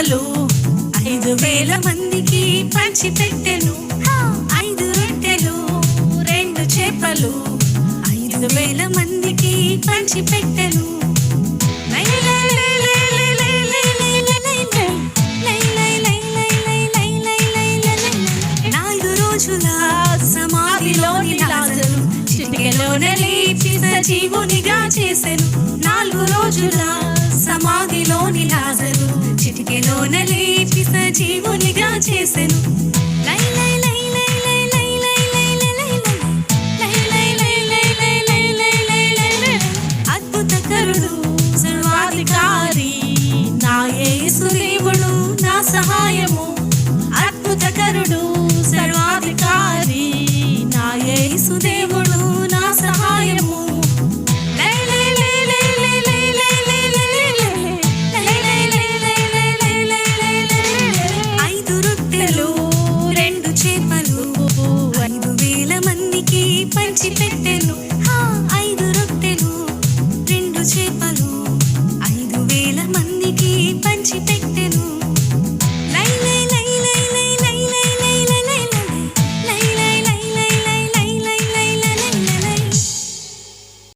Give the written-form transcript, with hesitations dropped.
చేపలు 5,000 మందికి పంచిపెట్టెను. 5 రొట్టెలు 2 చేపలు 5,000 మందికి పంచిపెట్టెను. 4 రోజుల సమాధిలోని లాజరు చిటికెలోన లేచి సజీవునిగా చేసెను. 4 రోజుల సమాధిలోని లాజరు చిటికెలోన లేచి సజీవునిగా చేసెను. అద్భుతకరుడు సర్వాధికారి నా యేసు దేవుడు నా సహాయము. అద్భుతకరుడు సర్వాధికారి నా యేసు దేవుడు నా సహాయము. 5 రొట్టెలు 2 చేపలు 5,000 మందికి పంచిపెట్టెను. 5 రొట్టెలు 2 చేపలు